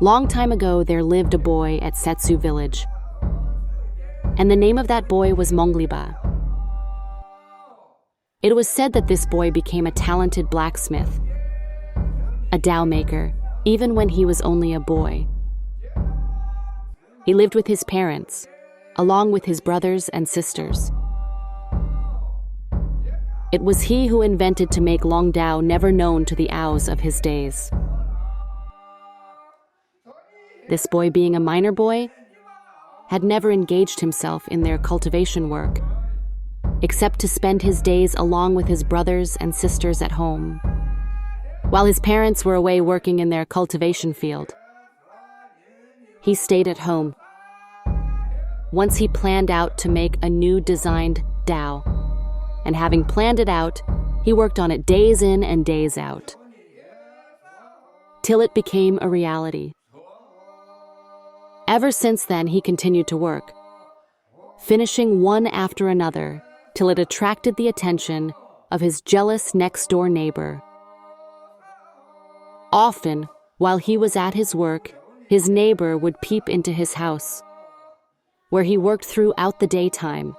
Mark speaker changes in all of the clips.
Speaker 1: Long time ago, there lived a boy at Setsu village, and the name of that boy was Mongliba. It was said that this boy became a talented blacksmith, a dao maker, even when he was only a boy. He lived with his parents, along with his brothers and sisters. It was he who invented to make long dao never known to the Aos of his days. This boy, being a minor boy, had never engaged himself in their cultivation work, except to spend his days along with his brothers and sisters at home, while his parents were away working in their cultivation field. He stayed at home. Once he planned out to make a new designed dao, and having planned it out, he worked on it days in and days out, till it became a reality. Ever since then, he continued to work, finishing one after another, till it attracted the attention of his jealous next-door neighbor. Often, while he was at his work, his neighbor would peep into his house, where he worked throughout the daytime,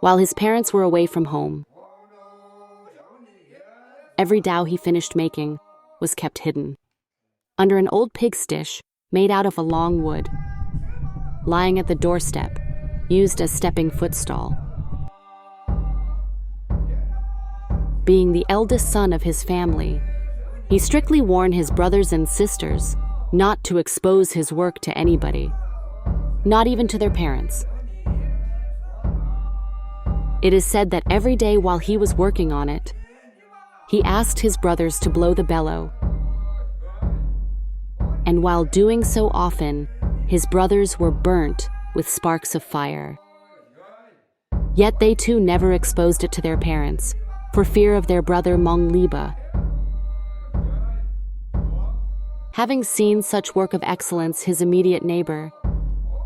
Speaker 1: while his parents were away from home. Every dao he finished making was kept hidden under an old pig's dish made out of a long wood, lying at the doorstep, used as stepping footstool. Being the eldest son of his family, he strictly warned his brothers and sisters not to expose his work to anybody, not even to their parents. It is said that every day while he was working on it, he asked his brothers to blow the bellow. And while doing so often, his brothers were burnt with sparks of fire. Yet they too never exposed it to their parents, for fear of their brother Mongliba. Having seen such work of excellence, his immediate neighbor,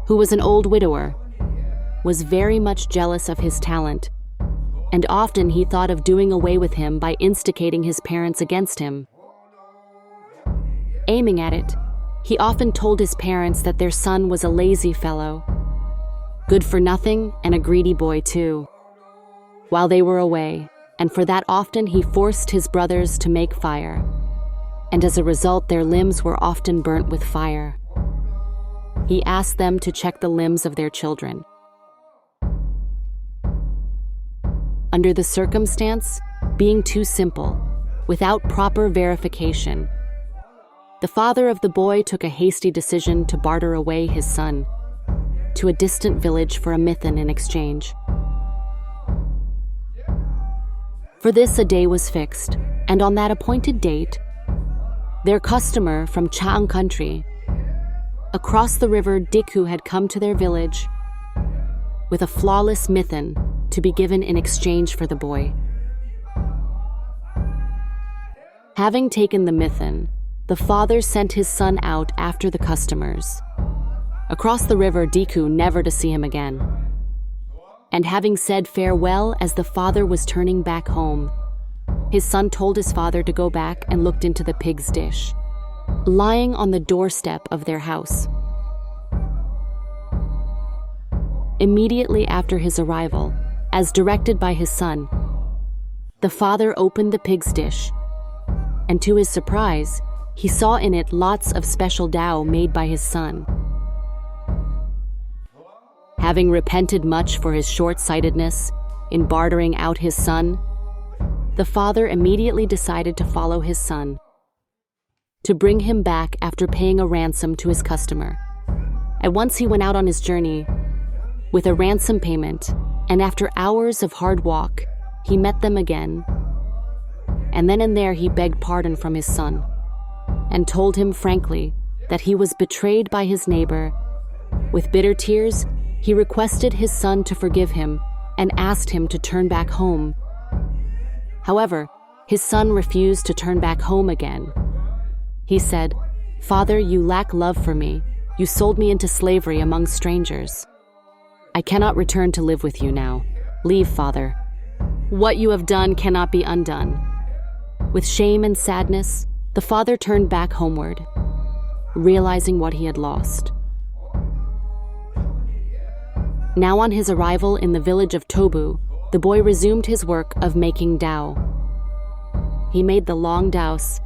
Speaker 1: who was an old widower, was very much jealous of his talent, and often he thought of doing away with him by instigating his parents against him. Aiming at it, he often told his parents that their son was a lazy fellow, good for nothing and a greedy boy too, while they were away, and for that often he forced his brothers to make fire, and as a result their limbs were often burnt with fire. He asked them to check the limbs of their children. Under the circumstance, being too simple, without proper verification, the father of the boy took a hasty decision to barter away his son to a distant village for a mithen in exchange. For this a day was fixed, and on that appointed date, their customer from Chaang country, across the river Diku, had come to their village with a flawless mithen to be given in exchange for the boy. Having taken the mithen, the father sent his son out after the customers, across the river Diku, never to see him again. And having said farewell as the father was turning back home, his son told his father to go back and looked into the pig's dish, lying on the doorstep of their house. Immediately after his arrival, as directed by his son, the father opened the pig's dish, and to his surprise, he saw in it lots of special dao made by his son. Having repented much for his short-sightedness in bartering out his son, the father immediately decided to follow his son, to bring him back after paying a ransom to his customer. At once he went out on his journey with a ransom payment, and after hours of hard walk, he met them again. And then and there he begged pardon from his son, and told him frankly that he was betrayed by his neighbor. With bitter tears, he requested his son to forgive him and asked him to turn back home. However, his son refused to turn back home again. He said, "Father, you lack love for me. You sold me into slavery among strangers. I cannot return to live with you now. Leave, Father. What you have done cannot be undone." With shame and sadness, the father turned back homeward, realizing what he had lost. Now on his arrival in the village of Tobu, the boy resumed his work of making dao. He made the long daos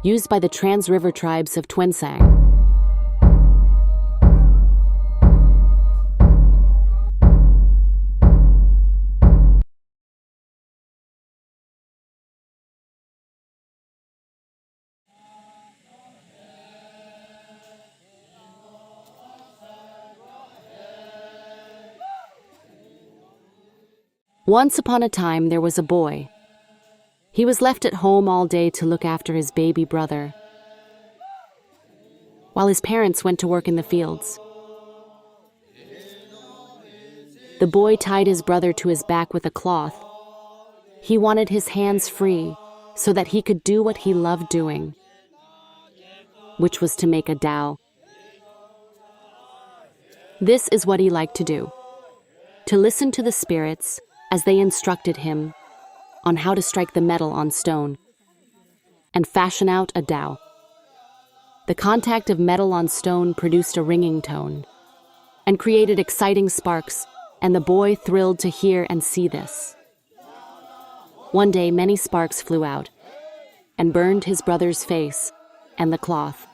Speaker 1: used by the Trans-River tribes of Twensang. Once upon a time, there was a boy. He was left at home all day to look after his baby brother, while his parents went to work in the fields. The boy tied his brother to his back with a cloth. He wanted his hands free so that he could do what he loved doing, which was to make a dao. This is what he liked to do: to listen to the spirits as they instructed him on how to strike the metal on stone and fashion out a dao. The contact of metal on stone produced a ringing tone and created exciting sparks, and the boy thrilled to hear and see this. One day, many sparks flew out and burned his brother's face and the cloth.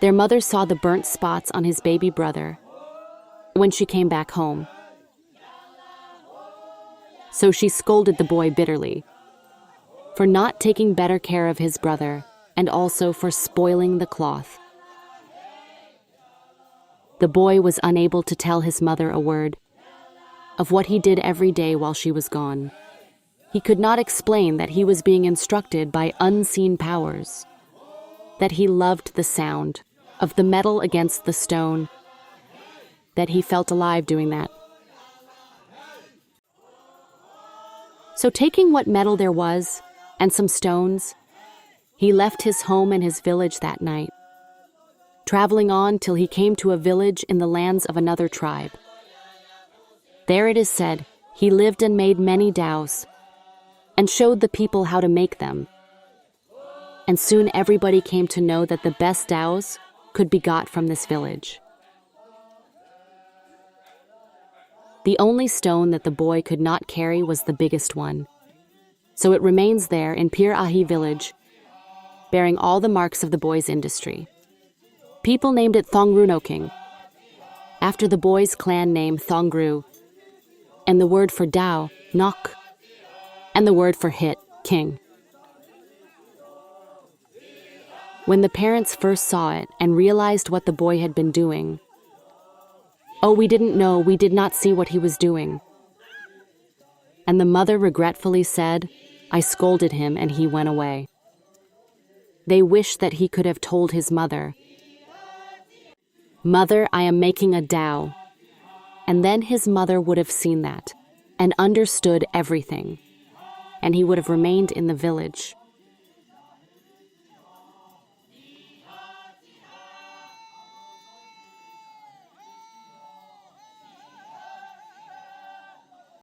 Speaker 1: Their mother saw the burnt spots on his baby brother when she came back home. So she scolded the boy bitterly for not taking better care of his brother and also for spoiling the cloth. The boy was unable to tell his mother a word of what he did every day while she was gone. He could not explain that he was being instructed by unseen powers, that he loved the sound of the metal against the stone, that he felt alive doing that. So taking what metal there was and some stones, he left his home and his village that night, traveling on till he came to a village in the lands of another tribe. There it is said, he lived and made many daos and showed the people how to make them. And soon everybody came to know that the best daos could be got from this village. The only stone that the boy could not carry was the biggest one. So it remains there in Pir Ahi village, bearing all the marks of the boy's industry. People named it Thongru King, after the boy's clan name Thongru, and the word for Dao, Nok, and the word for hit, King. When the parents first saw it and realized what the boy had been doing, "Oh, we didn't know, we did not see what he was doing." And the mother regretfully said, "I scolded him and he went away." They wished that he could have told his mother, "Mother, I am making a dao." And then his mother would have seen that and understood everything, and he would have remained in the village.